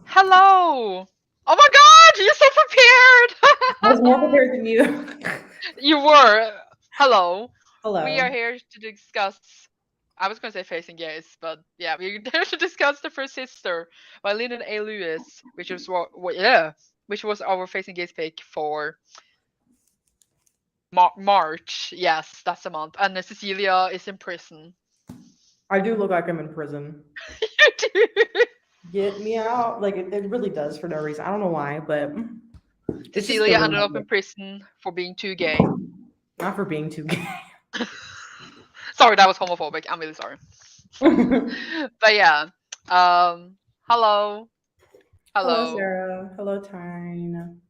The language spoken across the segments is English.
Hello! Oh my god, you're so I was more prepared! prepared than you. You were. Hello. We are Hello. here to discuss. I was going to say Facing Gays, but yeah, we're here to discuss The First Sister by Linden A. Lewis, which was our Facing Gays pick for March. Yes, that's the month. And Cecilia is in prison. I do look like I'm in prison. You do. Get me out. Like, it really does for no reason. I don't know why, but it's just the Cecilia ended room up in prison for being too gay. not for being too gay. Sorry, that was homophobic. I'm really sorry. But yeah. Hello. Hello, Hello. Sarah. Hello, Tyne.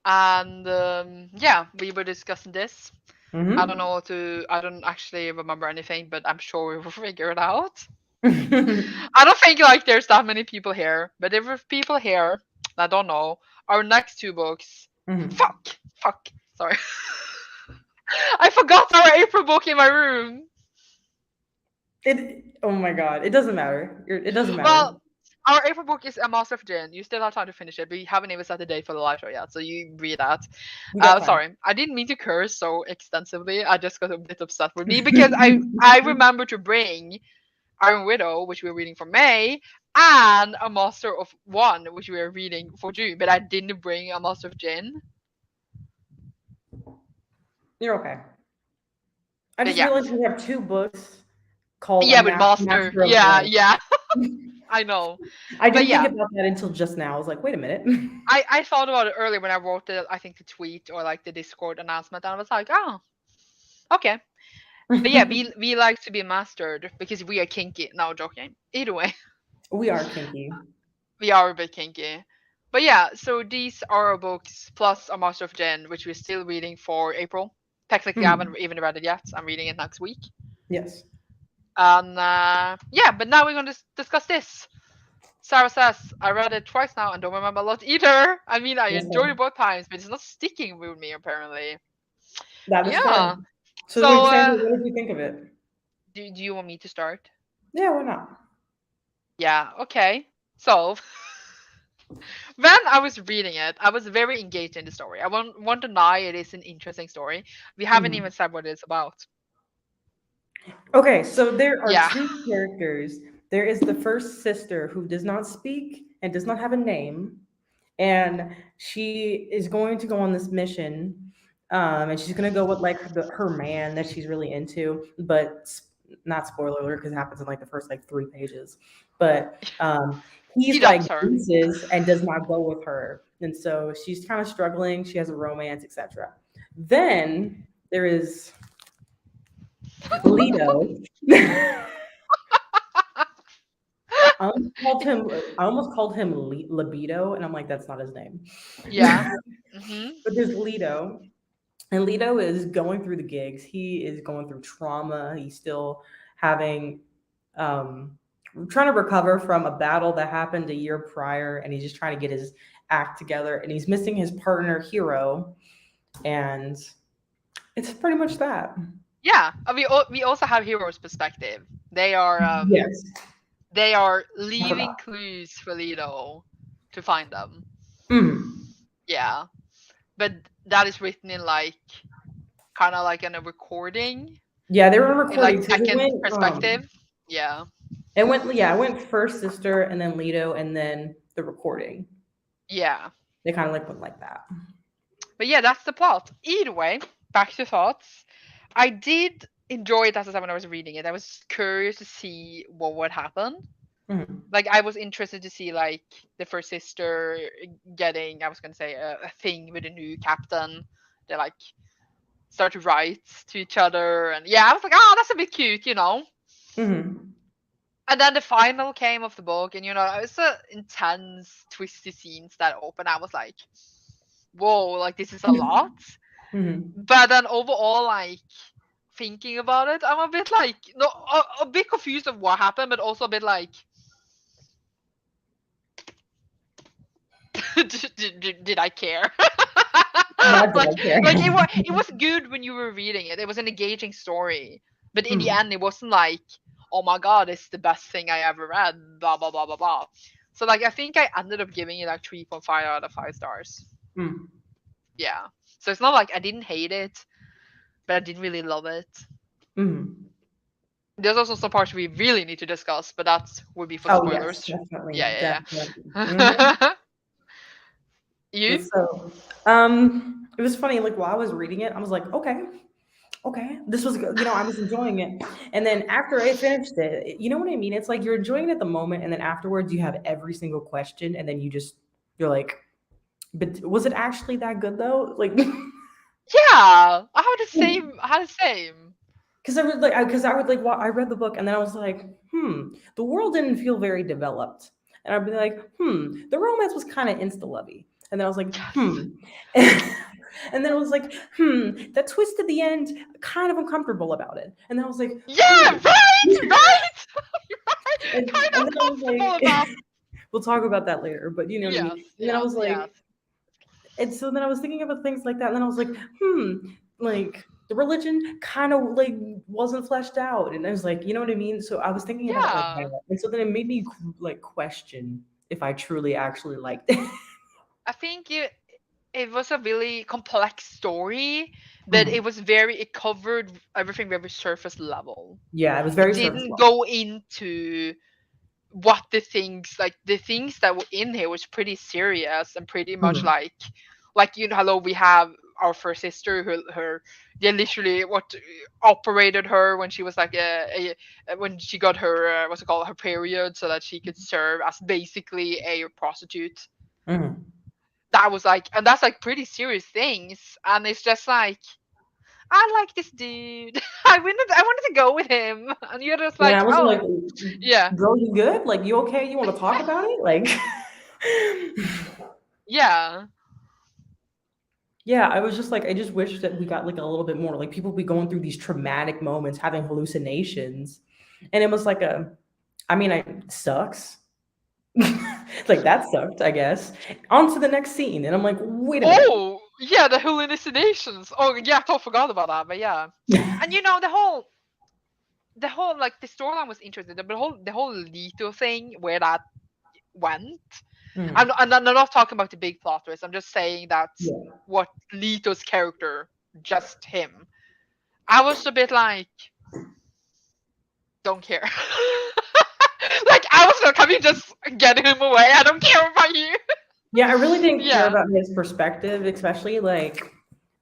And yeah, we were discussing this. I don't Mm-hmm. know what to. I don't actually remember anything, but I'm sure we will figure it out. I don't think like there's that many people here, but if there's people here that don't know, our next two books. Mm-hmm. Fuck. Sorry, I forgot our April book in my room. Oh my god. It doesn't matter. It doesn't matter. Well, our April book is A Master of Gin. You still have time to finish it, but you haven't even set the date for the live show yet, so you read that. We got time. Sorry, I didn't mean to curse so extensively. I just got a bit upset with me because I remember to bring Iron Widow, which we're reading for May, and A Master of One, which we are reading for June, but I didn't bring A Master of Gin. You're okay. I But just yeah, realized we have two books called yeah, but Master, Master of yeah, One. yeah, I know. I But didn't think yeah, about that until just now. I was like, wait a minute. I thought about it earlier when I wrote I think the tweet or like the Discord announcement, and I was like, oh, okay. But yeah, we like to be mastered because we are kinky. No, joking. Either way, We are kinky. we are a bit kinky. But yeah, so these are our books plus A Master of Gin, which we're still reading for April. Technically, I Mhm. haven't even read it yet. I'm reading it next week. Yes. And yeah, but now we're going to discuss this. Sarah says, I read it twice now and don't remember a lot either. I mean, I Yes, enjoyed sir. it both times, but it's not sticking with me apparently. That is fair. Yeah. So wait, So, Sandra, what did you think of it? do you want me to start? Yeah, why not? Yeah, okay. So, when I was reading it, I was very engaged in the story. I won't deny it is an interesting story. We haven't Mhm. even said what it's about. Okay, so there are Yeah. two characters. There is the first sister who does not speak and does not have a name, and she is going to go on this mission, and she's going to go with like her man that she's really into, but not spoiler alert because it happens in like the first like 3 pages, but He he's like dumps her. deuces and does not go with her, and so she's kind of struggling. She has a romance, etc. Then there is Lido. I almost called him Libido, and I'm like, that's not his name. Yeah. Hmm. But there's Lido, and Lido is going through the gigs. He is going through trauma. He's still having, um, trying to recover from a battle that happened a year prior, and he's just trying to get his act together. And he's missing his partner, Hero, and it's pretty much that. Yeah. We also have heroes' perspective. Yes, They are I leaving forgot. clues for Lido to find them. Mm. Yeah. But that is written in like kind of like in a recording Yeah, they were in like recording because second perspective. Yeah. it went first sister and then Lido and then the recording. Yeah. They kind of like went like that. But yeah, that's the plot. Either way, back to thoughts. I did enjoy it as I said when I was reading it. I was curious to see what would happen. Mhm. Like I was interested to see like the first sister getting, I was gonna say a thing with a new captain. They like start to write to each other, and yeah, I was like, oh, that's a bit cute, you know. Mhm. And then the final came of the book, and it's a intense, twisty scenes that open. I was like, whoa, like this is a lot. Mhm. But then overall, like thinking about it, I'm a bit like no, a bit confused of what happened, but also a bit like, did I care? Not that like I care. like it was good when you were reading it. It was an engaging story, but in the Mhm. end, it wasn't like, oh my god, it's the best thing I ever read, blah blah blah blah blah. So like I think I ended up giving it like 3.5 out of 5 stars. Mm. Yeah. So it's not like I didn't hate it, but I didn't really love it. Mm. There's also some parts we really need to discuss, but that would be for Oh yes, spoilers. definitely, Yeah, definitely. Hmm. yeah, yeah. You? So, it was funny. Like while I was reading it, I was like, okay, okay, this was good. I was enjoying it. And then after I finished it, you know what I mean? It's like you're enjoying it at the moment, and then afterwards you have every single question, and then you're like, but was it actually that good though? Like, Yeah, I had the same. I had the same. because I would like, I read the book, and then I was like, the world didn't feel very developed, and I'd be like, the romance was kind of insta lovey, and then I was like, Yes. and then I was like, that twist at the end, kind of uncomfortable about it, and then I was like, Yeah, right, right, right. and Kind then of I was comfortable like, about. we'll talk about that later, but you know what I Yes, mean. And then I yes, was yes. like, and so then I was thinking about things like that, and then I was like, like the religion kind of like wasn't fleshed out, and I was like, you know what I mean. So I was thinking about it like Yeah, that, and so then it made me like question if I truly actually liked it. I think it was a really complex story, but Mhm. it was very it covered everything very surface level. Yeah, it was It very surface didn't level. go into what the things that were in here was pretty serious and pretty much Mhm. like hello, we have our first sister who her they literally what operated her when she was like when she got her what's it called, her period, so that she could serve as basically a prostitute. Mhm. That was like, and that's like pretty serious things, and it's just like, I like this dude. I wanted to go with him, and you're just Yeah, like, I wasn't like, oh yeah, girl, you good? Like, you okay? You want to talk about it? Like, yeah, yeah, I was just like, I just wish that we got like a little bit more. Like, people be going through these traumatic moments, having hallucinations, and it was like I mean, it sucks. Like that sucked, I guess. On to the next scene, and I'm like, wait a minute. oh yeah, the hallucinations. Oh yeah, I totally forgot about that, but yeah, and the whole like the storyline was interesting. The whole Leto thing, where that went. Mm, I'm not talking about the big plot twist. I'm just saying that yeah. what Leto's character, just him. I was a bit like, don't care. Like I was like, can you just get him away? I don't care about you. Yeah, I really didn't care Yeah. about his perspective, especially like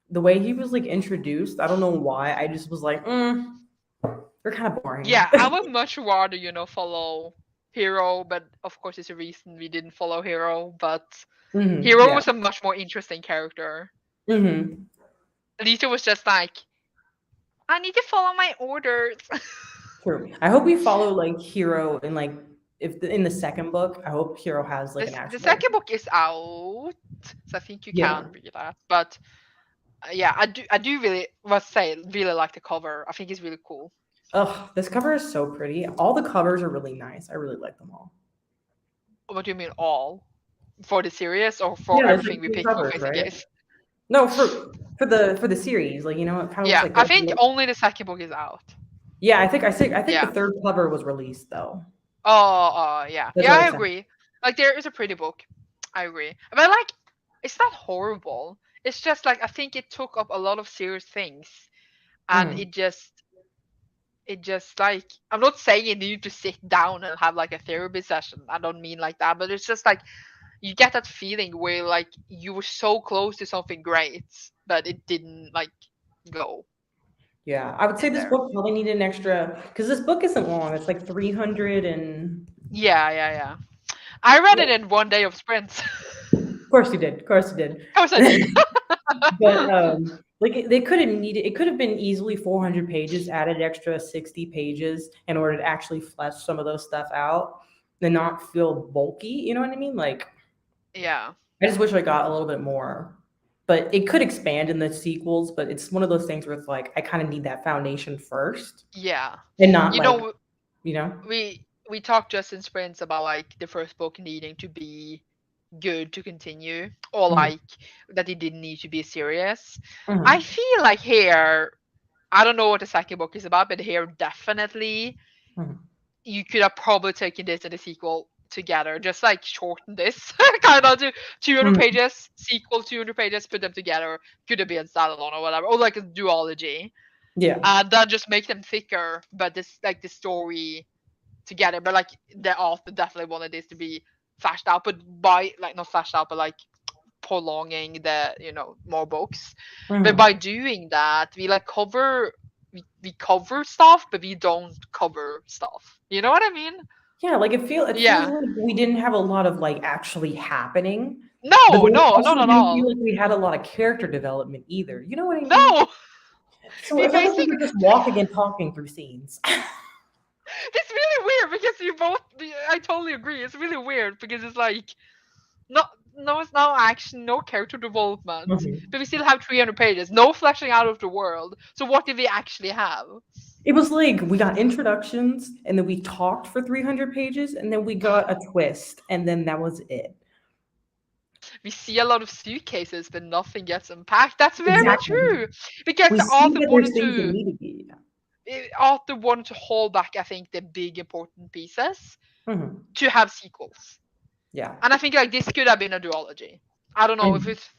the way he was like introduced. I don't know why. I just was like, you're kind of boring. Yeah, I would much rather, follow Hero, but of course it's a reason we didn't follow Hero, but Hero Yeah. was a much more interesting character. Hmm. Lita was just like, I need to follow my orders. True. I hope we follow like Hero in like in the second book. I hope Hero has like an The actual. second book is out, so I think you Yeah. can read that. But yeah, I do really must say really like the cover. I think it's really cool. Ugh, this cover is so pretty. All the covers are really nice. I really like them all. What do you mean all? For the series or for Yeah, there's like everything we two picked for covers, Basic right? Case? No, for the series, like it kind of looks Yeah, like I those. think only the second book is out. Yeah, I think the Yeah. third cover was released though. Yeah. That's Yeah, what I I said. agree. Like there is a pretty book. I agree. But like it's not horrible. It's just like I think it took up a lot of serious things, and Mm, it just like, I'm not saying you need to sit down and have like a therapy session. I don't mean like that, but it's just like you get that feeling where like you were so close to something great, but it didn't like go yeah, I would say in this there. book probably needed an extra because this book isn't long. It's like 300 and Yeah, yeah, yeah. I read yeah, it in one day of sprints. of course you did. Of course you did. Of course I did. But like they could have needed it could have been easily 400 pages, added extra 60 pages in order to actually flesh some of those stuff out and not feel bulky, you know what I mean? Like Yeah. I just wish I got a little bit more. But it could expand in the sequels, but it's one of those things where it's like I kind of need that foundation first Yeah. and not You like, know, you know? we talked just in sprints about like the first book needing to be good to continue, or Mhm, like that it didn't need to be serious. I mhm, feel like here, I don't know what the second book is about, but here definitely Mhm. you could have probably taken this and the sequel together, just like shorten this kind of to 200 Mhm. pages, sequel 200 pages, put them together. Could have been standalone or whatever, or like a duology, Yeah. and then just make them thicker. But this like the story together, but like the author definitely wanted this to be flashed out, but by like not flashed out, but like prolonging the more books. But Mhm. by doing that, we like we cover stuff, but we don't cover stuff. You know what I mean? Yeah, like it feels Yeah. like we didn't have a lot of like actually happening, but No, then it no, also not at didn't feel all. like we had a lot of character development either. You know what I mean? No. So We it felt like we basically were just walking and talking through scenes. it's really weird because you both. I totally agree. It's really weird because it's like no, no, it's no action, no character development, Mhm. but we still have 300 pages, no fleshing out of the world. So what did we actually have? It was like we got introductions and then we talked for 300 pages and then we got a twist and then that was it. We see a lot of suitcases, but nothing gets unpacked. That's very Exactly. true because We the see author that there's wanted things that to. need to be. Author wanted to hold back, I think, the big important pieces Mhm. to have sequels. Yeah. And I think like this could have been a duology. I don't know if Mhm. it's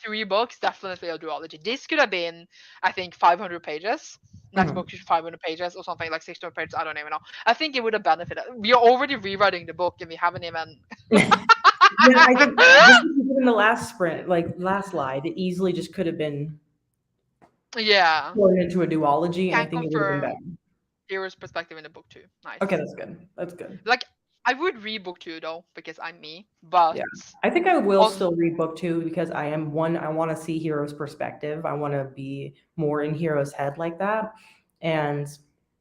three books, definitely a duology. This could have been, I think, 500 pages. Next Mhm. book is 500 pages or something like 600 pages. I don't even know. I think it would have benefited. We are already rewriting the book and we haven't even. Yeah, I think just in the last sprint, like last slide, it easily just could have been Yeah. turned into a duology, and I Can think it would have been confirm better. hero's perspective in the book too. Okay, Nice. that's good. That's good. Like I would read book two though because I'm me, Yeah. but I think I will also still read book two because I am one, I want to see Hero's perspective. I want to be more in Hero's head like that. And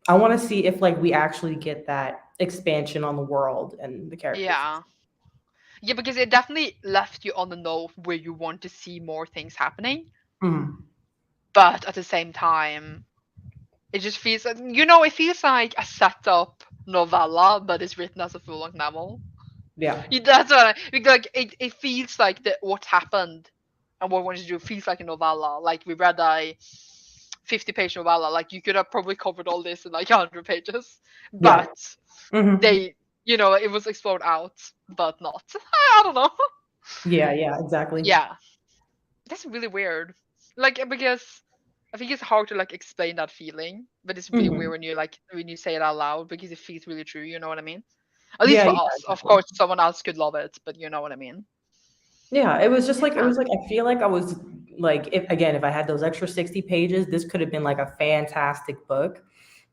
I want to see if like we actually get that expansion on the world and the characters. yeah. Yeah, because it definitely left you on the note where you want to see more things happening, Mhm. but at the same time, it just feels like it feels like a setup novella, but it's written as a full-length novel. Yeah. That's what because, like it feels like what happened and what we wanted to do feels like a novella. Like we read a 50-page novella. Like you could have probably covered all this in like 100 pages, Yeah. but Hmm. they, it was explored out, but not. I don't know. Yeah. Yeah. Exactly. Yeah, that's really weird. Like because I think it's hard to like explain that feeling, but it's really weird Hmm. when you say it out loud because it feels really true. You know what I mean? At least Yeah. for Yeah. us. Of Exactly. course, someone else could love it, but you know what I mean. Yeah, it was just like it Yeah. was like I feel like I was like if I had those extra 60 pages, this could have been like a fantastic book.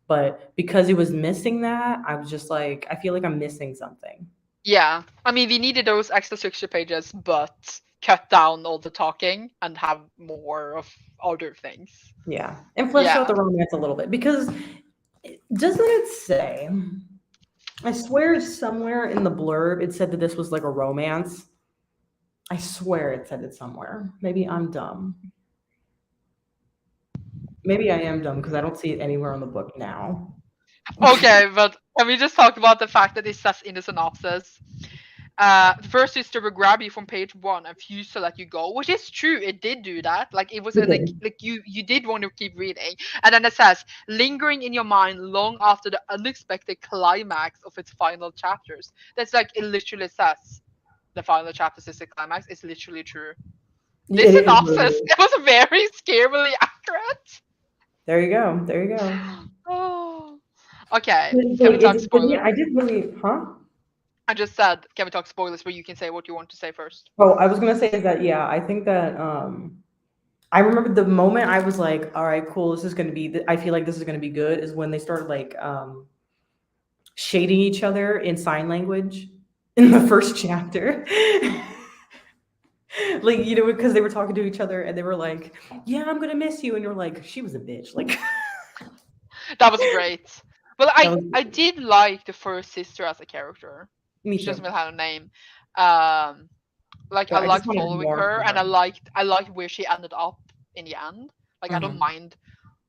But because it was missing that, I was just like, I feel like I'm missing something. Yeah. I mean, we needed those extra 60 pages, but cut down all the talking and have more of other things. Yeah. And flesh out Yeah. the romance a little bit because doesn't it say, I swear somewhere in the blurb it said that this was like a romance. I swear it said it somewhere. Maybe I'm dumb. Maybe I am dumb because I don't see it anywhere on the book now. Okay, but can we just talk about the fact that it says in the synopsis? The first sister will grab you from page one and refuse to let you go, which is true. It did do that. Like it was It like did. you did want to keep reading, and then it says lingering in your mind long after the unexpected climax of its final chapters. That's like it literally says the final chapters is the climax. It's literally true. This It really synopsis is. it was very scarily accurate. There you go. There you go. Oh, okay. But, Can like we talk but yeah, spoilers? I did really, huh? I just said, can we talk spoilers where you can say what you want to say first? Oh, I was gonna say that yeah, I think that I remember the moment I was like, all right, cool, this is gonna be I feel like this is gonna be good is when they started like shading each other in sign language in the first chapter. Like, because they were talking to each other and they were like, yeah, I'm gonna miss you. And you're like, she was a bitch. Like That was great. Well, that I was did like the first sister as a character. me She doesn't too. really have a name. Um, like I But I just liked wanted following more her, from and her. I liked where she ended up in the end. Like I don't Mhm. mind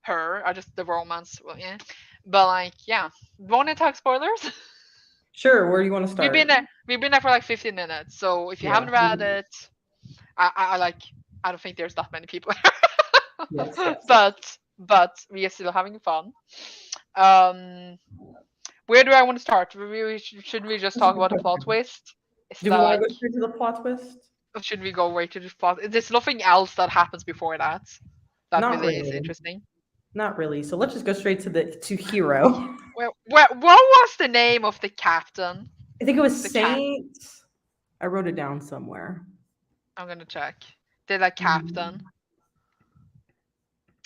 her. I just the romance. Well, yeah, but like yeah. Want to talk spoilers? Sure, where do you want to we've been start? there. We've been there for like 15 minutes. So if you Yeah. haven't read it, I like. I don't think there's that many people. Yes, yes, yes. but we are still having fun. Um, Where do I want to start? Should we just This is talk a good about the plot question. twist? It's Do we want to like, go straight to the plot twist? or should we go right to the plot? There's nothing else that happens before that that Not really is really. interesting. Not really. So let's just go straight to hero. What was the name of the captain? I think it was The cap. Saint. I wrote it down somewhere. I'm gonna check. The like captain.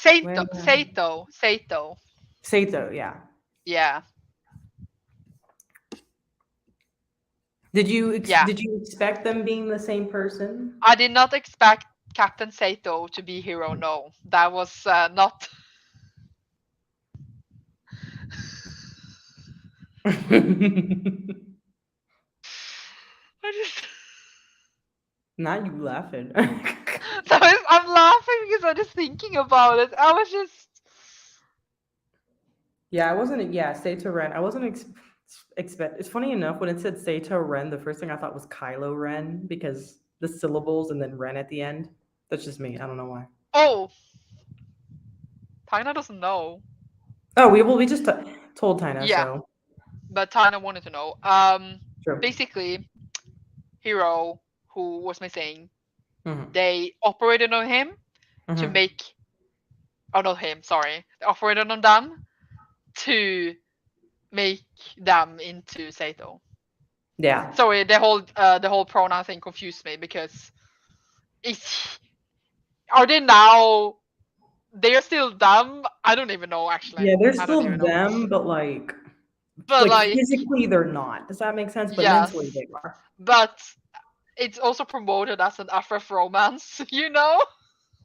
Mm, where? Saito. Saito, yeah. Yeah, yeah. Did you expect them being the same person? I did not expect Captain Saito to be hero. No, that was not. I just. Not you laughing. I'm laughing because I'm just thinking about it. I was just. Yeah, I wasn't. Yeah, Saito Ren. I wasn't expect. It's funny enough when it said Saito Ren, the first thing I thought was Kylo Ren because the syllables and then Ren at the end. That's just me. I don't know why. Oh, Taina doesn't know. Oh, we just told Tina, Yeah, so but Taina wanted to know. sure. Basically, hero who was missing. Mm-hmm. They operated on him to Mm-hmm. make. Oh, not him. Sorry, they operated on them to make them into Saito. Yeah. Sorry, the whole pronoun thing confused me because it's are they now they're still them? I don't even know actually. Yeah, they're I don't still even know. them, but But like like physically they're not. Does that make sense? But mentally yes, they are. but it's also promoted as an FF romance, you know?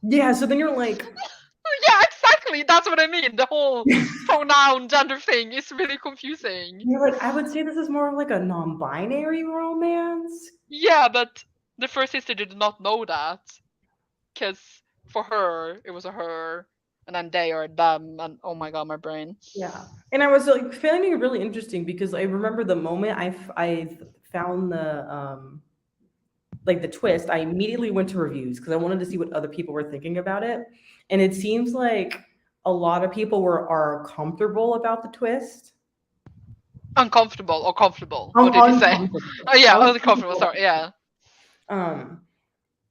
Yeah, so then you're like Yeah, exactly. That's what I mean. The whole pronoun gender thing is really confusing. I would say this is more of like a non-binary romance. Yeah, but the first sister did not know that because for her it was a her, and then they are them, and oh my god, my brain. Yeah. And I was like finding it really interesting because I remember the moment I found the like the twist, I immediately went to reviews because I wanted to see what other people were thinking about it. And it seems like a lot of people are comfortable about the twist. Uncomfortable or comfortable? What did you say? Oh Uncomfortable. yeah, uncomfortable. Uncomfortable. Sorry. Yeah. Um,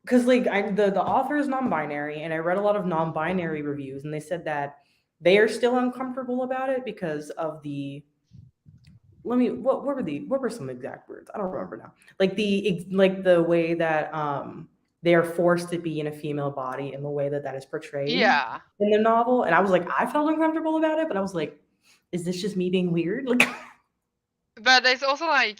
because like the author is non-binary, and I read a lot of non-binary reviews, and they said that they are still uncomfortable about it because of the what were some exact words? I don't remember now. Like the way that they are forced to be in a female body and the way that that is portrayed Yeah, in the novel. And I was like, I felt uncomfortable about it, but I was like, is this just me being weird? Like but it's also like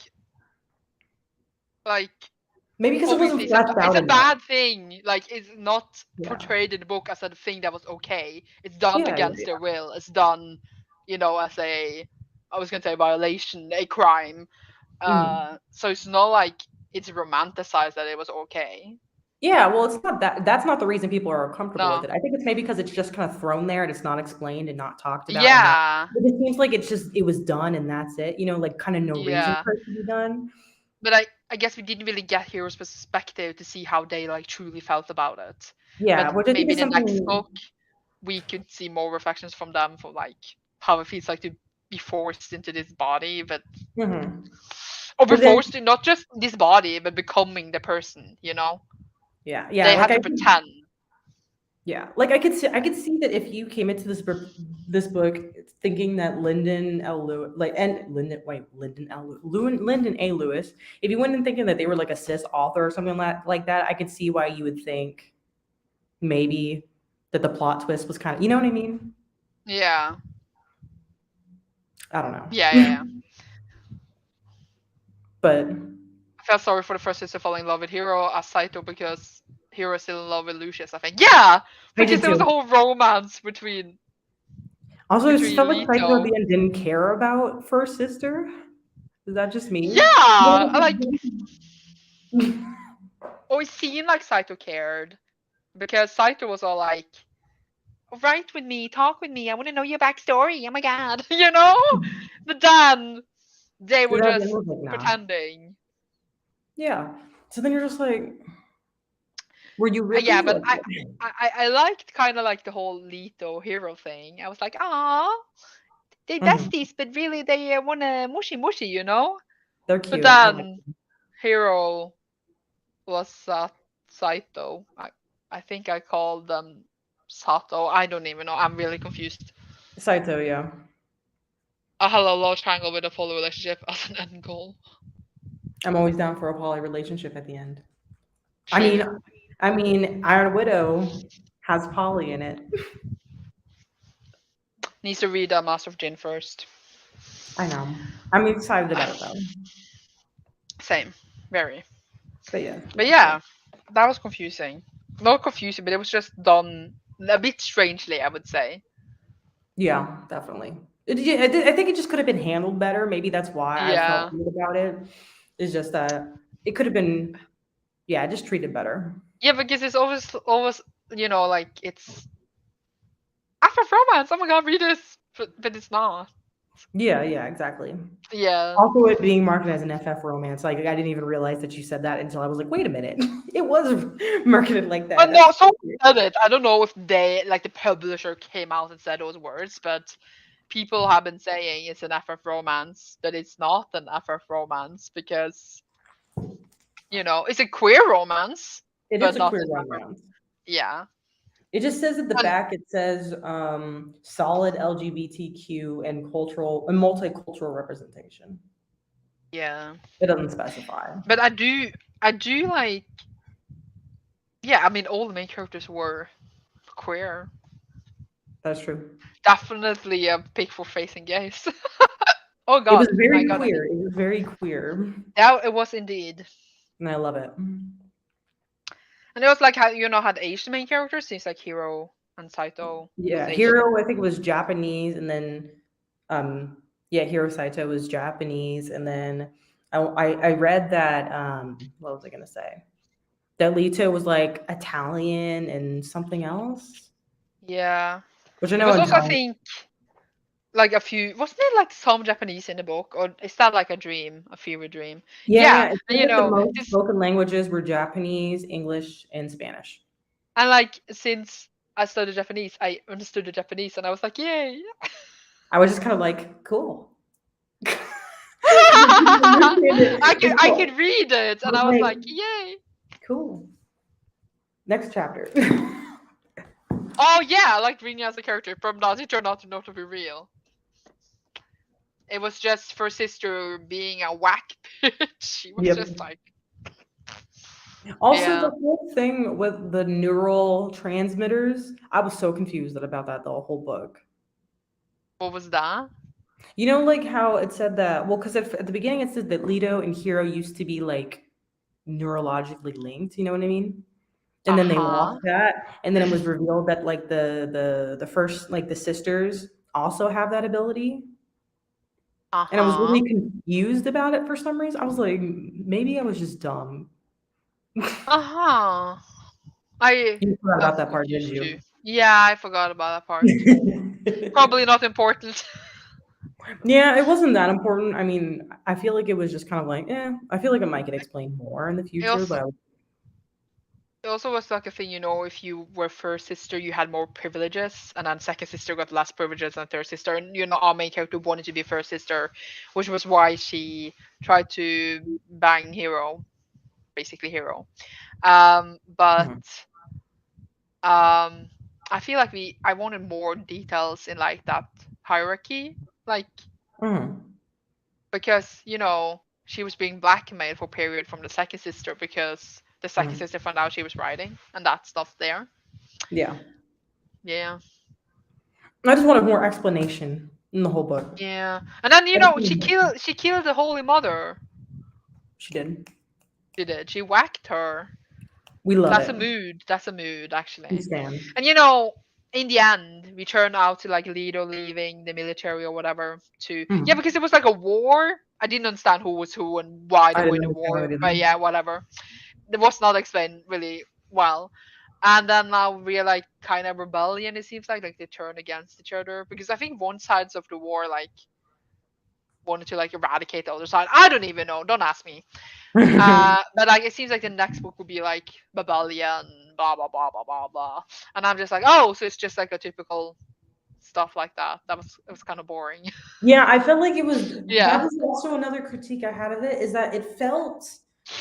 maybe because it wasn't obviously fleshed it's out a enough. bad thing. Like it's not Yeah. portrayed in the book as a thing that was okay. It's done Yeah, against their will. It's done, as a I was gonna say violation, a crime. Mhm. So it's not like it's romanticized that it was okay. Yeah, well, it's not that. That's not the reason people are uncomfortable with No. it. I think it's maybe because it's just kind of thrown there and it's not explained and not talked about and not. Yeah. It seems like it was done and that's it. Like kind of no reason Yeah. for it to be done. But I guess we didn't really get Hero's perspective to see how they like truly felt about it. Yeah, But which I think maybe is in the next something. book we could see more reflections from them for like how it feels like to be forced into this body, but Mhm. or be But then, forced to not just this body but becoming the person. yeah, They like had to pretend. I could see that if you came into this book thinking that Lyndon L. Lewis, Lyndon A. Lewis, if you went in thinking that they were like a cis author or something like that, I could see why you would think maybe that the plot twist was kind of, you know what I mean? Yeah. I don't know. Yeah. But I felt sorry for the first sister falling in love with Hero as Saito because Hero is still in love with Lucius, I think. Yeah! I Because did there was a too. whole romance between Also, it just between felt like Psycho at Lito. the end didn't care about First Sister. Is that just me? Yeah! Like always seemed like Saito cared. Because Saito was all like, write with me, talk with me, I want to know your backstory, oh my god, But then they were Because at the end just was like, nah. pretending. Yeah. So then you're just like, were you Yeah, really but like? I liked kind of like the whole Lito hero thing. I was like, ah, they Mhm. besties, but really they wanna mushy mushy, you know. They're But cute. I like then Hero was Saito. I think I called them Sato. I don't even know. I'm really confused. Saito, yeah. A hello love triangle with a full relationship as an end goal. I'm always down for a poly relationship at the end. I mean, True. Iron Widow has poly in it. Needs to read Master of Jin first. I know. I'm excited about it though. Same. Very. But yeah, But yeah, yeah. yeah, that was confusing. Not confusing, but it was just done a bit strangely, I would say. Yeah, definitely. I think it just could have been handled better. Maybe that's why I felt Yeah. weird about it. It's just that it could have been, yeah, just treated better. Yeah, because it's always, like it's FF romance. Oh my god, read this. But it's not. Yeah, yeah, exactly. Yeah. Also, it being marketed as an FF romance, like I didn't even realize that you said that until I was like, wait a minute, it was marketed like But that. no, That's someone weird. said it. I don't know if they, like the publisher, came out and said those words, but people have been saying it's an FF romance, but it's not an FF romance because it's a queer romance, It but is a not queer an FF. romance. Yeah. It just says at the And back, it says solid LGBTQ and cultural and multicultural representation. yeah, It doesn't specify. but I do like. Yeah, I mean, all the main characters were queer. That's true. Definitely a pick for facing gays. Oh It was God, my very God, I did. queer. It was very queer, That it was indeed. and I love it. And it was like how had Asian main characters. Seems like Hiro and Saito was Yeah, Asian. Hero I think was Japanese, and then um, yeah, Hiro Saito was Japanese, and then I read that what was I gonna say? That Lito was like Italian and something else, Yeah. which I There know was also, I Italian. think, like a few. Wasn't there like some Japanese in the book, or is that like a dream, a fever dream? Yeah, Yeah, yeah. It and said that the most spoken languages were Japanese, English, and Spanish. and like since I studied Japanese, I understood the Japanese, and I was like, yay. I was just kind of like, cool. Understand I it. could It's I cool. could read it, I and was I was like, like, yay. cool. Next chapter. Oh yeah, I liked reading as a character. From that, it turned out to not to be real. It was just for sister being a whack bitch. She was just Yep. like, Also, the yeah. whole thing with the neural transmitters, I was so confused about that the whole book. What was that? You know, like how it said that, well, because at the beginning it said that Leto and Hiro used to be like neurologically linked, you know what I mean? And Uh then they huh. lost that, and then it was revealed that like the first like the sisters also have that ability. Uh And I was really huh. confused about it for some reason. I was like, maybe I was just dumb. Uh huh. I You forgot about got that part, didn't confused too. you? Yeah, I forgot about that part. Probably not important. Yeah, it wasn't that important. I mean, I feel like it was just kind of like, I feel like it might get explained more in the It future, also but it also was like a thing, if you were first sister, you had more privileges, and then second sister got less privileges than third sister. And our main character wanted to be first sister, which was why she tried to bang Hero, basically Hero. But Mhm, I feel like I wanted more details in like that hierarchy, like mhm, because she was being blackmailed for period from the second sister because the second mhm. sister found out she was writing, and that stuff there. Yeah. Yeah. I just wanted more explanation in the whole book. Yeah. And then I just she wanted- killed the Holy Mother. She did. She did. She whacked her. We love That's a it. mood. That's a mood, We actually. stand. And in the end, we turned out to like Lido leaving the military or whatever to yeah, Mhm. because it was like a war. I didn't understand who was who and why they I were didn't in the understand war, that but either. yeah, whatever. It was not explained really well. And then now we're like kind of rebellion. It seems like they turn against each other because I think one sides of the war like wanted to like eradicate the other side. I don't even know. Don't ask me. But like it seems like the next book would be like rebellion, blah blah blah blah blah blah, and I'm just like, oh, so it's just like a typical. stuff like that. It was kind of boring. Yeah, I felt like it was that Yeah, was also another critique I had of it, is that it felt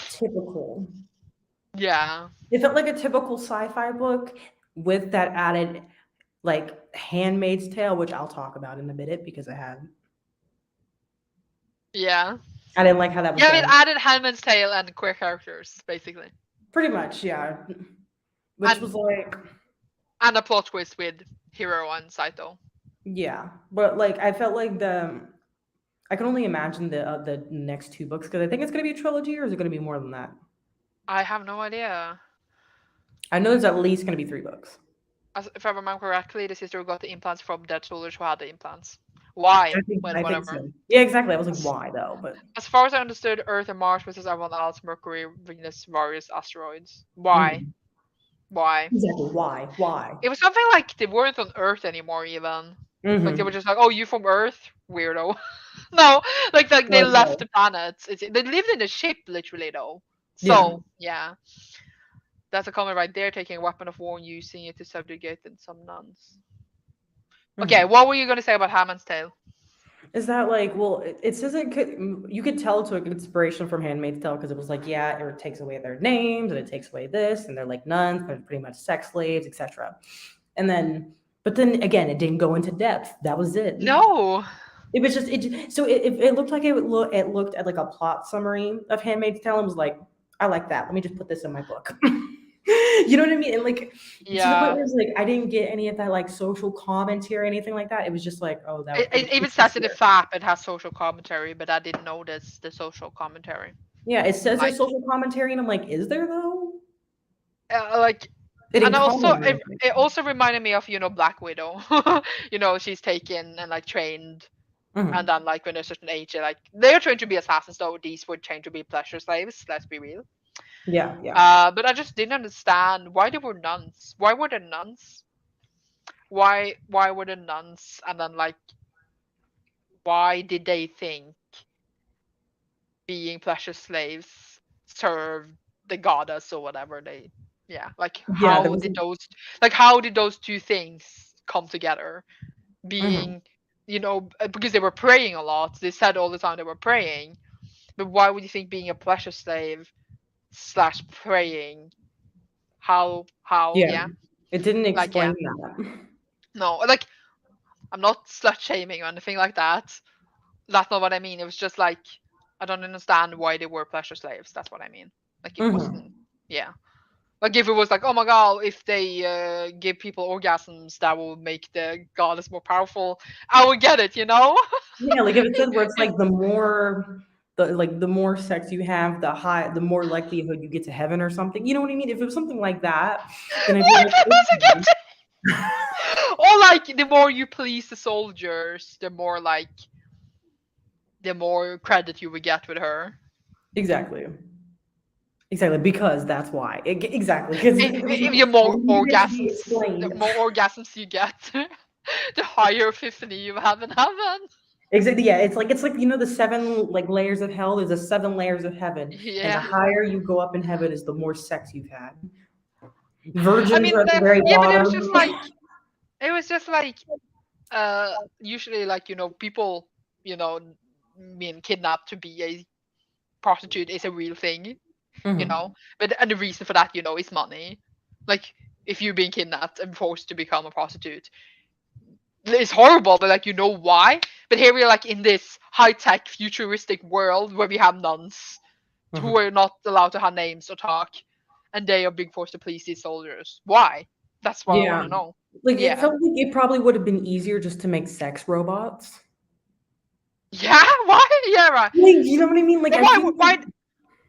typical. yeah, It felt like a typical sci-fi book with that added, like, Handmaid's Tale, which I'll talk about in a minute because yeah, I didn't like how that was yeah. It done. added Handmaid's Tale and queer characters basically, Pretty much, yeah. Which and was like, a plot twist with Hero and Saito. yeah, but like I felt like I can only imagine the next two books because I think it's going to be a trilogy, or is it going to be more than that? I have no idea. I know there's at least going to be three books. As if I remember correctly, the sister who got the implants from dead soldiers who had the implants. Why? I think Whatever. so. Yeah, exactly. I was like, As, why though? But as far as I understood, Earth and Mars versus everyone else, Mercury, Venus, various asteroids. Why? mhm. Why? Exactly, why? Why? It was something like they weren't on Earth anymore, even. Like they were Mm-hmm. just like, "Oh, you from Earth, weirdo." No, like they Like, left no. the planet. They lived in a ship, literally, though. Yeah. So yeah, that's a comment right there. Taking a weapon of war and using it to subjugate in some nuns. Okay, Mhm. what were you gonna say about Hammond's Tale? Is that like, well, it says it could, you could tell it took inspiration from Handmaid's Tale because it was like, yeah, it takes away their names and it takes away this, and they're like nuns, they're pretty much sex slaves, etc. And then, but then again, it didn't go into depth. That was it. No. It was just it. So it looked like it looked at like a plot summary of Handmaid's Tale and was like, I like that. Let me just put this in my book. You know what I mean? And like to the point Yeah. where it's like I didn't get any of that like social commentary or anything like that. It was just like, oh, that It even it's just says in the there. FAP it has social commentary, but I didn't notice the social commentary. Yeah, it says Like, there's social commentary, and I'm like, is there though? like, They and didn't also comment on it anything. also reminded me of Black Widow. She's taken and like trained, and Mhm. then like when they're a certain age, they're trained to be assassins. Though these were trained to be pleasure slaves. Let's be real. Yeah, yeah. But I just didn't understand why they were nuns. Why were they nuns? Why were they nuns? And then like, why did they think being pleasure slaves served the goddess or whatever they? Yeah, like Yeah, there was. how did those two things come together? Mhm. Being, because they were praying a lot. They said all the time they were praying. But why would you think being a pleasure slave slash praying? How? Yeah, Yeah, it didn't like yeah. explain that. No, like I'm not slut shaming or anything like that. That's not what I mean. It was just like I don't understand why they were pleasure slaves. That's what I mean. Like it Mhm. wasn't. Yeah. Like if it was like, oh my god, if they give people orgasms, that will make the goddess more powerful. I would get it. Yeah, like if it says where it's like the more sex you have, the more likelihood you get to heaven or something. You know what I mean? If it was something like that, then I'd be What like, else you okay. get? Or like the more you please the soldiers, the more credit you would get with her. Exactly. Exactly, because that's why. Exactly, because there was If the more it needed to be orgasms, the explained. more orgasms you get, the higher epiphany you have in heaven. Exactly, yeah. It's like the seven like layers of hell. There's the seven layers of heaven, and the Yeah. higher you go up in heaven is the more sex you've had. I Virgins are mean, at the very yeah, but bottom. it was just like usually like people you know being kidnapped to be a prostitute is a real thing, Mhm. but and the reason for that is money. Like if you're being kidnapped and forced to become a prostitute, it's horrible, but like why. But here we are like in this high-tech futuristic world where we have nuns who Mhm. are not allowed to have names or talk, and they are being forced to please these soldiers. Why? That's what I want Yeah. to know. Like it Yeah. felt like it probably would have been easier just to make sex robots. Yeah. Why? Yeah, right. Like, you know what I mean? Like But I feel like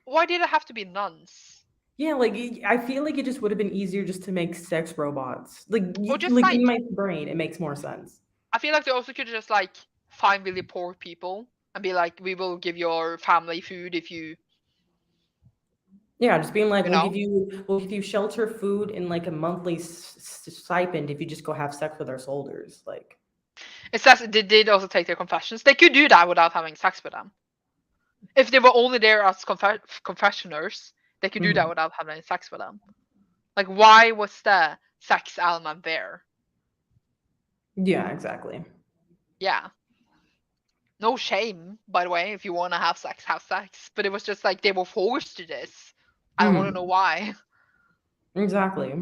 why did it have to be nuns? yeah, like I feel like it just would have been easier just to make sex robots. Like Or just like like in my brain, it makes more sense. I feel like they also could just like find really poor people and be like, we will give your family food if Yeah, just being like, you know. we'll give you shelter, food, and like a monthly stipend if you just go have sex with our soldiers. Like, It says they did also take their confessions. They could do that without having sex with them. If they were only there as confessioners, they could do that mhm. without having sex with them. Like, why was the sex element there? Yeah, exactly. Yeah. No shame, by the way, if you want to have sex, have sex. But it was just like they were forced to this. I don't want to know Mm, why. exactly.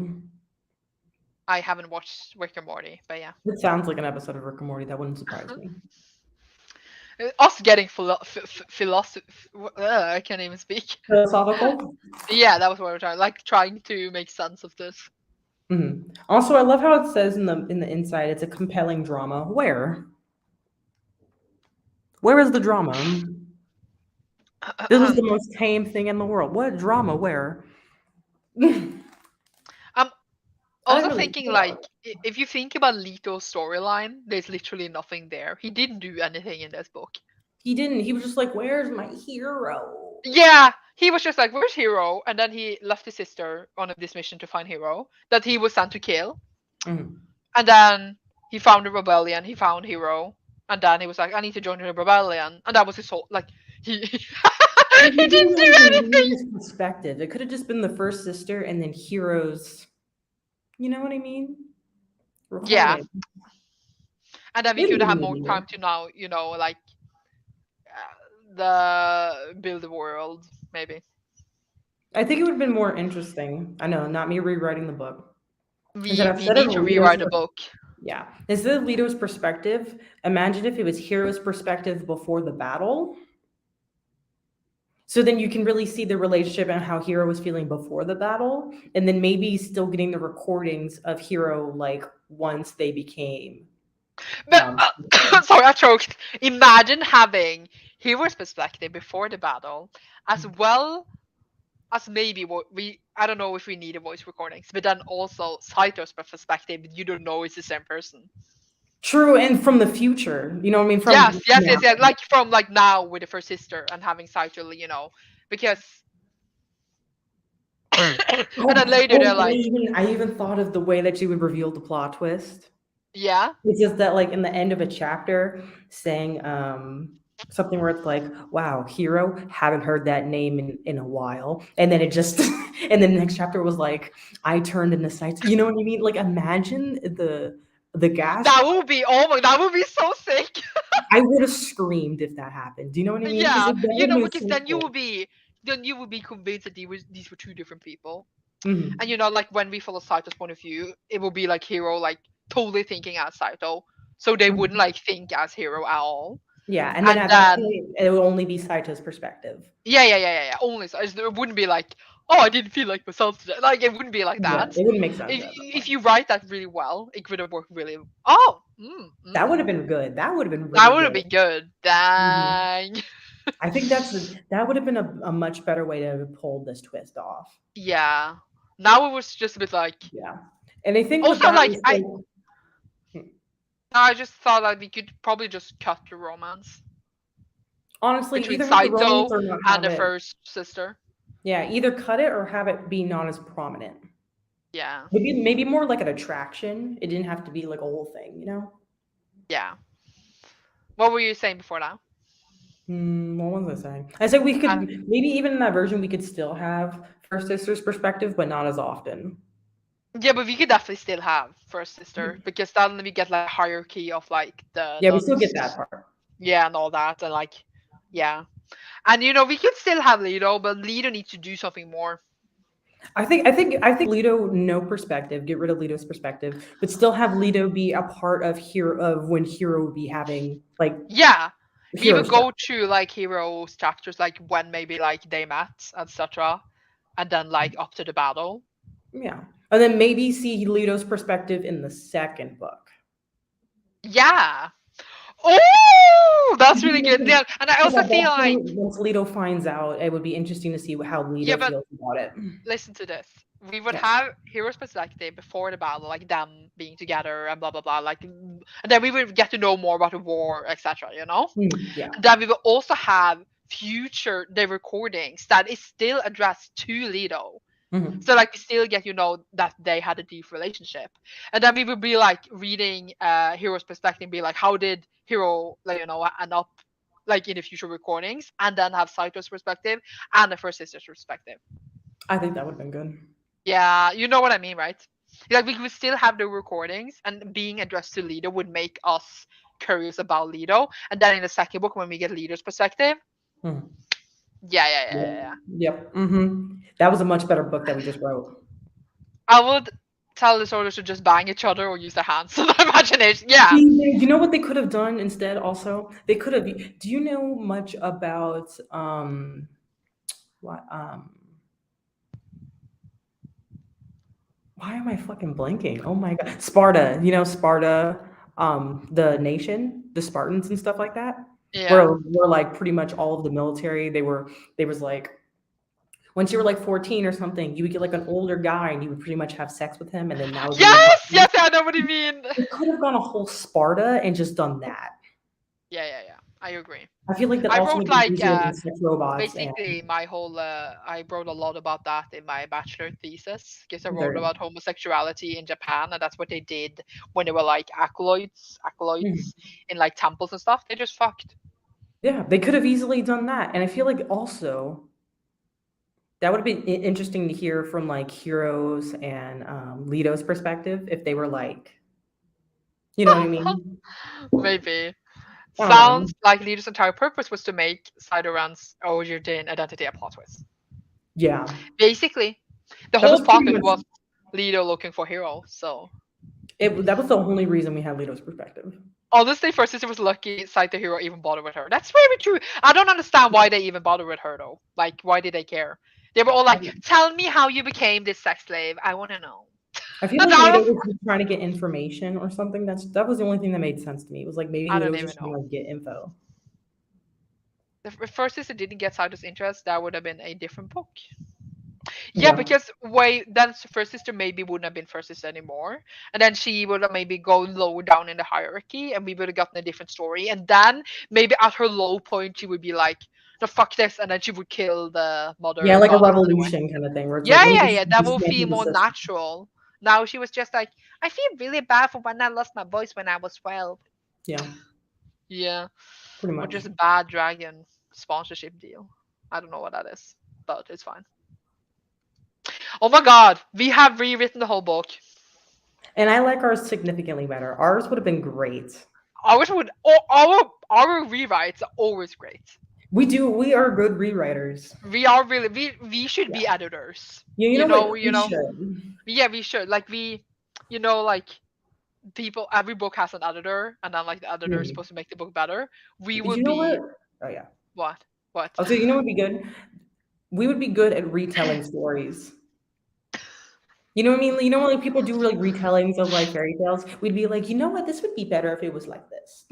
I haven't watched Rick and Morty, but yeah. It sounds like an episode of Rick and Morty. That wouldn't surprise me. Us getting philosophy. I can't even speak. Philosophical. Yeah, that was what we were trying. Like trying to make sense of this. Also, I love how it says in the inside, it's a compelling drama. Where is the drama? This is the most tame thing in the world. What drama? Where? I I'm didn't also really thinking care about like it. if you think about Leto's storyline, there's literally nothing there. He didn't do anything in this book. He didn't. He was just like, "Where's my hero?" Yeah, he was just like, "Where's Hero?" And then he left his sister on this mission to find Hero that he was sent to kill. Mhm. And then he found the rebellion. He found Hero, and then he was like, "I need to join the rebellion." And that was his whole like he he But he didn't didn't do even anything. leave his perspective. It could have just been the first sister and then heroes. You know what I mean? Yeah, Recording. and then we It could have didn't more need time to now, like the build the world maybe. I think it would have been more interesting. I know, not me rewriting the book. We Instead of need to Leto's, rewrite a book. yeah, instead of Leto's perspective, imagine if it was Hero's perspective before the battle. So then you can really see the relationship and how Hero was feeling before the battle, and then maybe still getting the recordings of Hero like once they became. But Sister. sorry, I choked. Imagine having Hero's perspective before the battle, as well as maybe what we I don't know if we need a voice recordings, but then also Saito's perspective, you don't know it's the same person. True, and from the future, you know what I mean? From Yes, yes, now. yes, yes. Like from like now with the first sister and having Saito, because and then later they're And like, I even thought of the way that she would reveal the plot twist. yeah, It's just that, like, in the end of a chapter, saying something where it's like, "Wow, hero, haven't heard that name in a while," and then it just, and then the next chapter was like, "I turned into sights." You know what I mean? Like, imagine the gasp. that would be so sick. I would have screamed if that happened. Do you know what I mean? Because Yeah, that would have been because so cool. then you would be convinced that these were two different people. And Mhm. like when we follow Saito's point of view, it will be like Hero like totally thinking as Saito, so they wouldn't Mhm. like think as Hero at all. Yeah, and then And at that then point, it would only be Saito's perspective. yeah. Only so it wouldn't be like, oh, I didn't feel like myself today. Like it wouldn't be like Yeah, that. it wouldn't make sense If at that if point. you write that really well, it could have worked really. Oh, That would have been good. That would have been that really would have good. been good. Mhm. Dang. I think that would have been a much better way to pull this twist off. Yeah. Now it was just a bit like. Yeah, and I think with Also, that like is I like, now I just thought that we could probably just cut the romance honestly, between either have the romance Saito or not and have the it. first sister. Yeah, either cut it or have it be not as prominent. Yeah. Maybe more like an attraction. It didn't have to be like a whole thing, you know? Yeah. What were you saying before now? What was I saying? I said we could Uh, maybe even in that version we could still have first sister's perspective, but not as often. yeah, but we could definitely still have first sister because then we get like a hierarchy of like the Yeah, we still get nuns, that part. yeah, and all that, and like, yeah, and we could still have Lido, but Lido needs to do something more. I think Leto no perspective. Get rid of Leto's perspective, but still have Leto be a part of hero of when Hero would be having like Yeah, we hero would stuff. go to like heroes chapters, like when maybe like they met, etc., and then like up to the battle. Yeah, and then maybe see Leto's perspective in the second book. Yeah. Oh, that's really good. Because Yeah, and I because also at feel that like, point, once Leto finds out, it would be interesting to see how yeah, Leto but feels about it. listen to this. We would Yeah. have heroes perspective before the battle, like them being together and blah blah blah, like, and then we would get to know more about the war, etc. Yeah. And then we will also have future the recordings that is still addressed to Leto. Mhm. So like we still get that they had a deep relationship, and then we would be like reading Hero's perspective, and be like, how did Hero like end up like in the future recordings, and then have Saito's perspective and the first sister's perspective. I think that would have been good. Yeah, you know what I mean, right? Like we would still have the recordings, and being addressed to Lido would make us curious about Lido. And then in the second book, when we get Lido's perspective, Mhm. yeah, yeah, yeah, Yep. yeah, yeah. Yep. That was a much better book that we just wrote. I would tell the soldiers to just bang each other or use their hands and their imagination. Yeah. You know what they could have done instead? Also, they could have. Do you know much about what why am I fucking blanking? Oh my god, Sparta. You know Sparta, the nation, the Spartans and stuff like that. Yeah. Where like pretty much all of the military, they was like once you were like 14 or something, you would get like an older guy and you would pretty much have sex with him, and then that would be your Yes, husband. yes, I know what you mean. They could have gone a whole Sparta and just done that. Yeah, yeah, yeah. I agree. I feel like that I also wrote would be like easier than sex robots and basically my whole I wrote a lot about that in my bachelor thesis because I wrote their. about homosexuality in Japan, and that's what they did when they were like acolytes Mhm. in like temples and stuff. They just fucked. Yeah, they could have easily done that, and I feel like also that would have been interesting to hear from like Heroes and Leto's perspective if they were like, you know what I mean? Maybe. I don't know. Sounds like Leader's entire purpose was to make Cydoran's origin identity a plot twist. Yeah, Basically, the that whole was plot pretty twist much was Leader looking for Hero. So it. That was the only reason we had Leto's perspective. honestly, First Sister was lucky Sight the Hero even bothered with her. That's very true. I don't understand why they even bothered with her though. Like, why did they care? They were all I, like, "Tell me how you became this sex slave. I want to know." I feel That like Leto was, was just trying to get information or something. That was the only thing that made sense to me. It was like maybe I Leto don't was even just trying know. to like, get info. If First Sister didn't get Sighter's interest, that would have been a different book. Yeah, Yeah, because way then First Sister maybe wouldn't have been First Sister anymore, and then she would have maybe go lower down in the hierarchy, and we would have gotten a different story. And then maybe at her low point, she would be like, "No, fuck this," and then she would kill the yeah, mother like a goddess anyway. revolution kind of thing, where it's like Yeah, let me yeah, yeah. That will feel dismantle the more system. natural. Now she was just like, "I feel really bad for when I lost my voice when I was 12." Yeah, Yeah, pretty or much. just a bad dragon sponsorship deal. I don't know what that is, but it's fine. Oh my god, we have rewritten the whole book. And I like ours significantly better. Ours would have been great. Ours would our rewrites are always great. We are good rewriters. We are really we should Yeah. be editors. Yeah, you You know what? know, you We know. should. Yeah, we should. Like we, like people. Every book has an editor, and then like the editor is Mhm. supposed to make the book better. We You would know what? be Oh yeah. what? What? I'll say you know what would be good? We would be good at retelling stories. You know what I mean? You know when like people do like retellings of like fairy tales? We'd be like, you know what, this would be better if it was like this.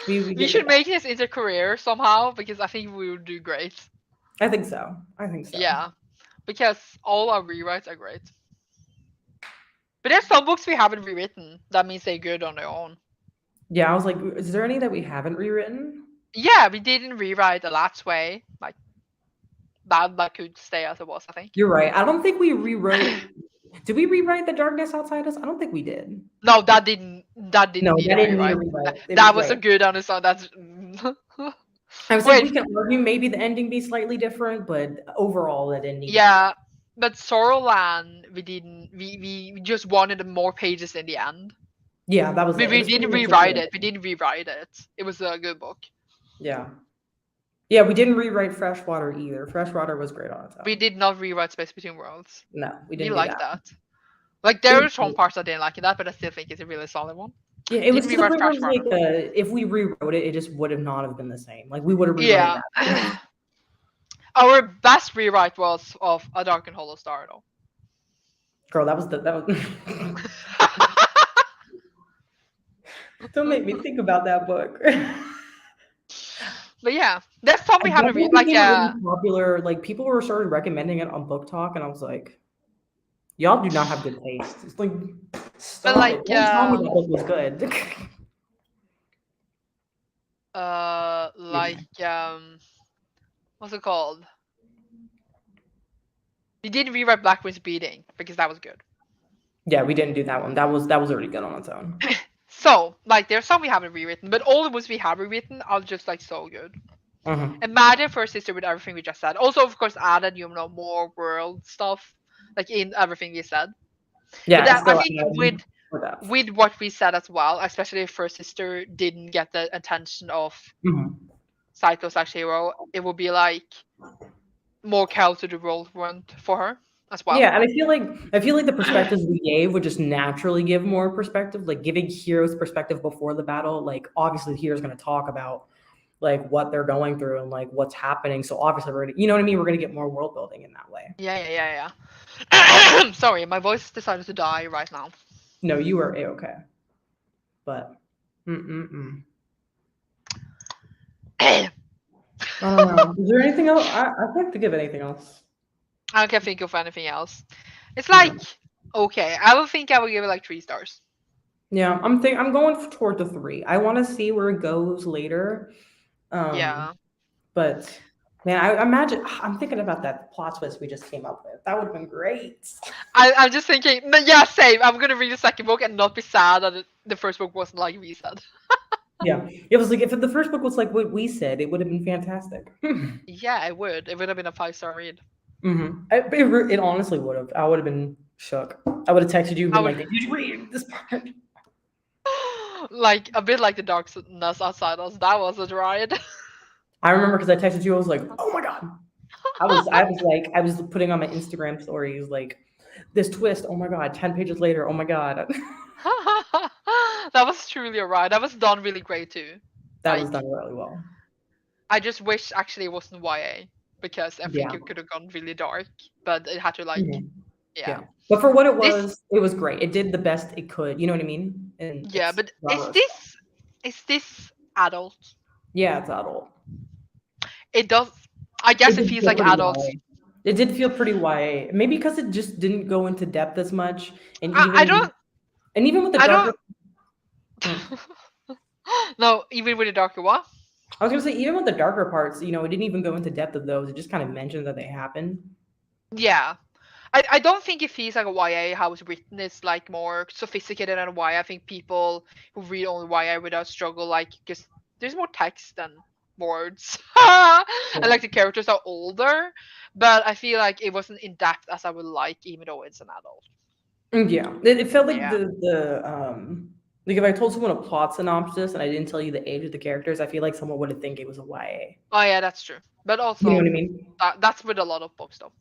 We would be We good at should that. make this into a career somehow because I think we would do great. I think so. I think so. Yeah, because all our rewrites are great. But there's some books we haven't rewritten. That means they're good on their own. Yeah, I was like, is there any that we haven't rewritten? Yeah, we didn't rewrite the last way. Like that could stay as it was, I think. You're right. I don't think we rewrote. Did we rewrite The Darkness Outside Us? I don't think we did. No, that didn't No, need that a didn't need a rewrite. rewrite. It was That was a right. good on its own. That's I was like, wait, we can argue maybe the ending be slightly different, but overall, that didn't need to be yeah, but Sorrowland we didn't. We just wanted more pages in the end. Yeah, that was We it. It we was pretty didn't much just rewrite it. it. We didn't rewrite it. It was a good book. Yeah. Yeah, we didn't rewrite Freshwater either. Freshwater was great on its We own. did not rewrite Space Between Worlds. No, we We didn't do like that. that. Like It there was are some great. parts I didn't like in that, but I still think it's a really solid one. Yeah, it was Didn't to the rewrite point where it was like, Freshwater. if we rewrote it, it just would have not have been the same. Like we would have rewritten Yeah. that. Our best rewrite was of A Dark and Hollow Star, though. Girl, that was. Don't make me think about that book. But yeah, that's some we That haven't book read. Like, became really popular. Like people were started recommending it on Book Talk, and I was like, y'all do not have good taste. It's like, but stop it. like, Don't tell me that book was good. uh, Yeah. like, what's it called? We didn't rewrite Black Wind's Beating because that was good. Yeah, we didn't do that one. That was already good on its own. So, like, there's some we haven't rewritten, but all the ones we have rewritten are just like so good. Mhm. Imagine First Sister with everything we just said. Also, of course, added more world stuff, like in everything we said. But Yeah, it's that, I still think for depth. with what we said as well, especially if First Sister didn't get the attention of Mhm. Saito Hero, it would be like more character development for her as well. Yeah, and I feel like the perspectives we gave would just naturally give more perspective, like giving heroes perspective before the battle. Like obviously the hero's gonna talk about like what they're going through and like what's happening. So obviously we're gonna, you know what I mean? We're gonna get more world building in that way. Yeah, yeah, yeah, yeah. Sorry, my voice decided to die right now. No, you are a-okay. But mm-mm-mm. I I don't know. Is there anything else? I'd like to give anything else. can't think of anything else. It's Yeah. like okay, I would think I would give it like 3 stars. Yeah, I'm going toward the three. I want to see where it goes later. Um, Yeah. but man, I imagine I'm thinking about that plot twist we just came up with. That would have been great. I'm just thinking, yeah, same. I'm gonna read the second book and not be sad that the first book wasn't like we said. Yeah, it was like if the first book was like what we said, it would have been fantastic. Yeah, it would. It would have been a 5 star read. It honestly would have. I would have been shook. I would have texted you and I been would, like, "Did you read this part?" like a bit like the darkness outside us. That was a ride. I remember because I texted you. I was like, "Oh my god!" I was putting on my Instagram stories like, "This twist. Oh my god!" 10 pages later. Oh my god. That was truly a ride. That was done really great too. That was Like, done really well. I just wish actually it wasn't YA because I think Yeah. it could have gone really dark, but it had to like, Mhm. yeah. Yeah. But for what This, it was great. It did the best it could. You know what I mean? And yeah, it's but genre stuff. is this adult? Yeah, it's adult. It does. I It guess it did feels feel like pretty adults. YA. It did feel pretty YA. Maybe because it just didn't go into depth as much, and I don't. even with the I darker. don't. Hmm. No, even with the darker what? I was gonna say even with the darker parts, it didn't even go into depth of those. It just kind of mentioned that they happened. Yeah. I don't think it feels like a YA how it's written. It's like more sophisticated than a YA. I think people who read only YA without struggle like because there's more text than words. And Yeah. like the characters are older, but I feel like it wasn't in depth as I would like, even though it's an adult. Yeah. It felt like Yeah. like if I told someone a plot synopsis and I didn't tell you the age of the characters, I feel like someone would think it was a YA. Oh yeah, that's true. But You know what also I mean? that's with a lot of books though.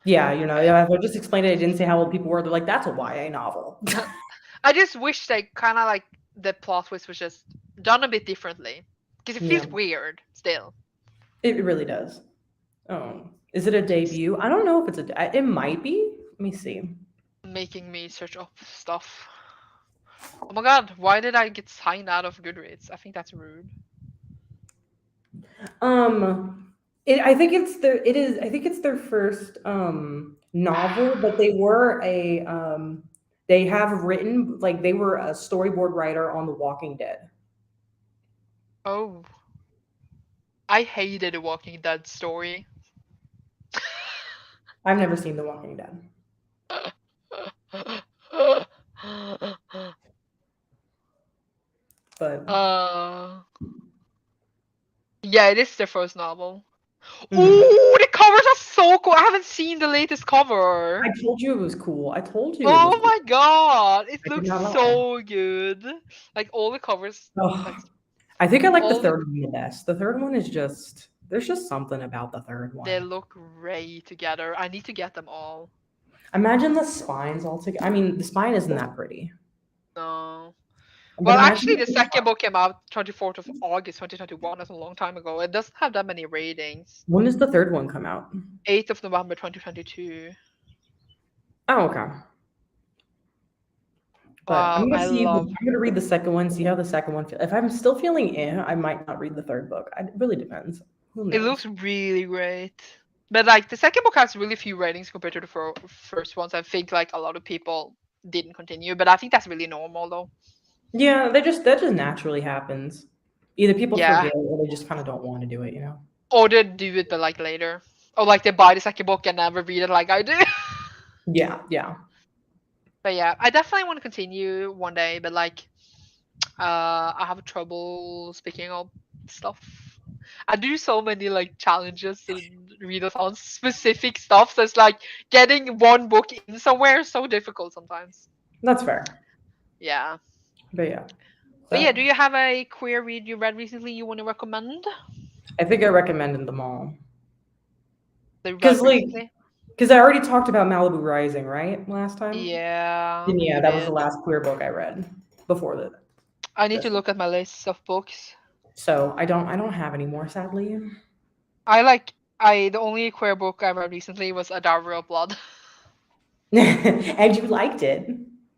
Yeah, But yeah, if I just explained it, I didn't say how old people were, they're like, that's a YA novel. yeah. I just wish they kind of like the plot twist was just done a bit differently because it Yeah, feels weird still. it really does. Is it a debut? I don't know if it might be. Let me see. Making me search up stuff. Oh my god, why did I get signed out of Goodreads? I think that's rude. I think it's their first novel, but they have written, like, they were a storyboard writer on The Walking Dead. Oh, I hated the Walking Dead story. I've never seen The Walking Dead, but uh, yeah, it is their first novel. mhm. Ooh, the covers are so cool. I haven't seen the latest cover. I told you it was cool. I told you it was Oh cool. my god, it I did looks not lie. so good. Like all the covers, like Oh, I think I like the all the third one the best. The third one is just there's just something about the third they one. look great together. I need to get them all. Imagine the spines all together. I mean, the spine isn't that pretty, No. but Well, imagine actually, if the the second spine. book came out 24th of August 2021. That's a long time ago. It doesn't have that many ratings. When does the third one come out? 8th of November 2022. Oh, okay. But Wow, I love. I'm gonna read the second one, see how the second one feels. If I'm still feeling I might not read the third book. It really depends. Who It knows? looks really great. But like the second book has really few ratings compared to the first ones. I think like a lot of people didn't continue, but I think that's really normal though. Yeah, that just naturally happens. Either people Yeah, forget or they just kind of don't want to do it, you know? or they do it but like later, or like they buy the second book and never read it like I do. Yeah, yeah. But yeah, I definitely want to continue one day. But like, I have trouble speaking up stuff. I do so many like challenges and readathons, specific stuff. So it's like getting one book in somewhere is so difficult sometimes. That's fair. Yeah. But yeah. But yeah, So do you have a queer read you read recently you want to recommend? I think I recommended them all. That you Because read like recently? because I already talked about Malibu Rising, right? Last time? Yeah, And yeah, you that was the did. last queer book I read before I need this to one. look at my list of books. So I don't have any more, sadly. I like I the only queer book I read recently was A Dowry of Blood. And you liked it.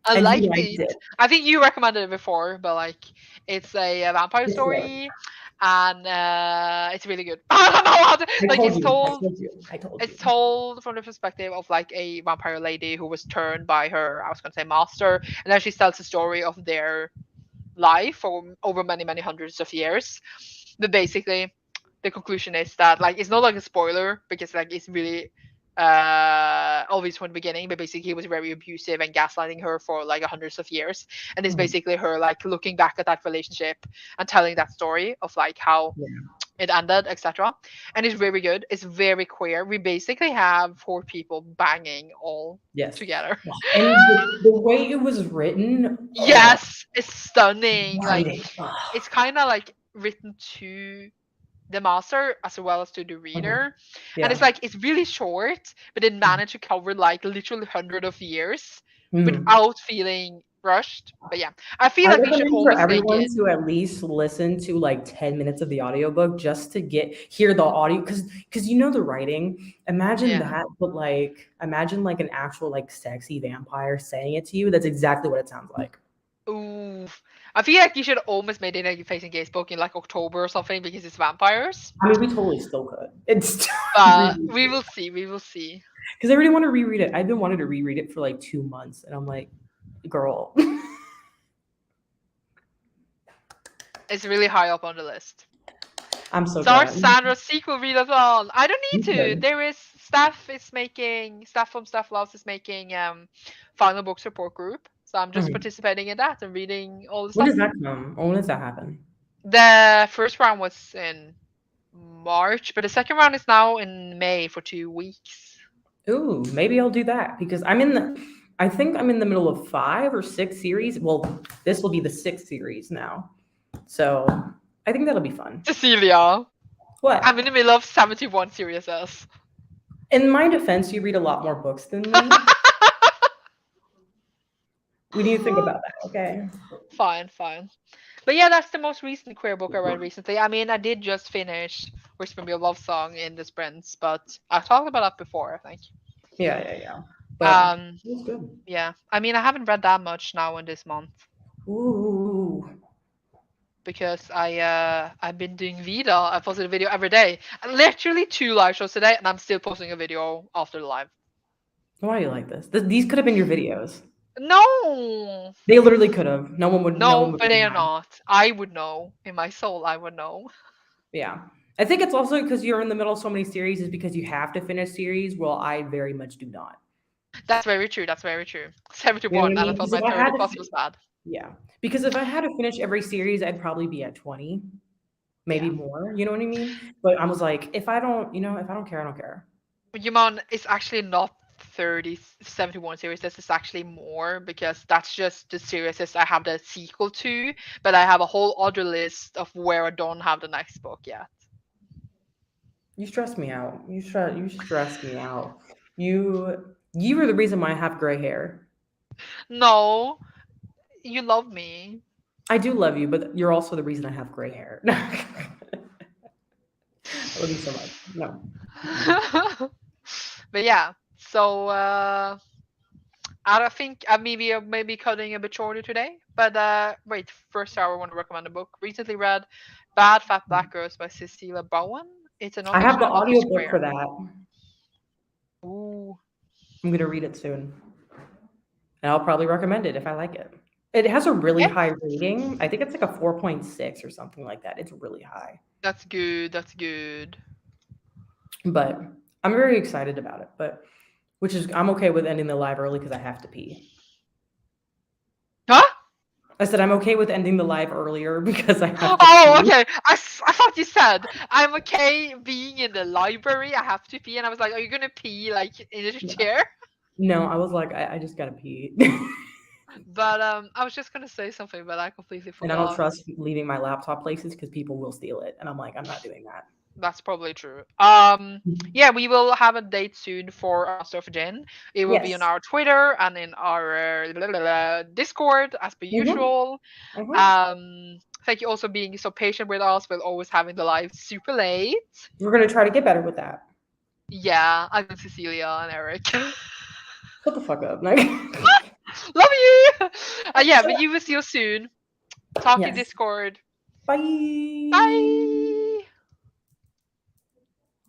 I And you liked liked it. it. I think you recommended it before, but like it's a vampire It's good. story, and it's really good. I don't know how to, I like told you. I told you. I told it's you. told from the perspective of like a vampire lady who was turned by her, I was gonna say master, and then she tells the story of their life over many many hundreds of years. But basically, the conclusion is that like it's not like a spoiler because like it's really obvious from the beginning, but basically he was very abusive and gaslighting her for like hundreds of years, and it's Mhm. basically her like looking back at that relationship and telling that story of like how Yeah. it ended, etc. And it's very good. It's very queer. We basically have four people banging all Yes. together. And the way it was written, oh, Yes, it's stunning. Like writing. Oh, it's kind of like written to the master as well as to the mhm. reader, and it's Yeah. like it's really short, but it managed to cover like literally hundred of years Mhm. without feeling rushed. But yeah, I feel I like we should recommend for always make everyone it. to at least listen to like 10 minutes of the audiobook just to hear the audio because you know the writing. Imagine Yeah. that, but like imagine like an actual like sexy vampire saying it to you. That's exactly what it sounds like. Ooh, I feel like you should almost made it a facing gaze book in like October or something because it's vampires. I mean, we totally still could. It's But reread we it will see. We will see. because I really want to reread it. I've been wanting to reread it for like 2 months, and I'm like, girl, It's really high up on the list. I'm so Start glad. Sandra's sequel readathon. I don't You need to. should. There is Staff from Staff Loves is making final book support group. So I'm just Mhm. participating in that and reading all the When does stuff. that come? Or when does that happen? The first round was in March, but the second round is now in May for 2 weeks. Ooh, maybe I'll do that because I think I'm in the middle of 5 or 6 series. Well, this will be the sixth series now. So I think that'll be fun. Cecilia, I'm in What? the middle of 71 Series S. In my defense, you read a lot more books than me. We need to think about that, okay? Fine, fine. But yeah, that's the most recent queer book I read recently. I mean, I did just finish Whisper Me a Love Song in the sprints, but I talked about that before, I think. Yeah, yeah, yeah. But Um, it's good. yeah. I mean, I haven't read that much now in this month Ooh. because I've been doing Vida. I posted a video every day. Literally 2 live shows today, and I'm still posting a video after the live. Why are you like this? These could have been your videos. No, They literally could have. No one would but be they are mad. not. I would know in my soul. I would know. Yeah. I think it's also because you're in the middle of so many series is because you have to finish series. Well, I very much do not. That's very true. That's very true. You know what 71, I and I mean? thought Because if my I 30 had to, plus was bad. yeah. Because if I had to finish every series, I'd probably be at 20, maybe Yeah. more. You know what I mean? But I was like, if I don't, if I don't care, I don't care. Yaman is actually not 30 71 series. This is actually more because that's just the series I have the sequel to, but I have a whole other list of where I don't have the next book yet. You stress me out. You stress me out. You were the reason why I have gray hair. No, you love me. I do love you, but you're also the reason I have gray hair. I love you so much. No. Mm-mm. But yeah, so I don't think maybe cutting a bit shorter today. But wait, first I want to recommend a book recently read, Bad Fat Black Girls by Cecilia Bowen. It's a I have nonfiction the and also audiobook for square. that. Ooh, I'm gonna read it soon. And I'll probably recommend it if I like it. It has a really yeah, high rating. I think it's like a 4.6 or something like that. It's really high. that's good. That's good. But I'm very excited about it. But which is I'm okay with ending the live early because I have to pee. Huh? I said I'm okay with ending the live earlier because I have to Oh, pee. okay. I thought you said I'm okay being in the library. I have to pee, and I was like, are you gonna pee like in a chair? No, I was like, I just gotta pee. But I was just gonna say something, but I completely And I don't forgot. trust leaving my laptop places because people will steal it. And I'm like, I'm not doing that. That's probably true. Yeah, we will have a date soon for Master of Jin. It will be on Yes. our Twitter and in our Discord as per Mm-hmm. usual. Mm-hmm. Thank you also being so patient with us with always having the live super late. We're gonna try to get better with that. Yeah, I and Cecilia and Eric. Shut the fuck up. Like, Love you. Yeah, shut but up. you will see you soon. Talk in Yes. Discord. Bye. Bye.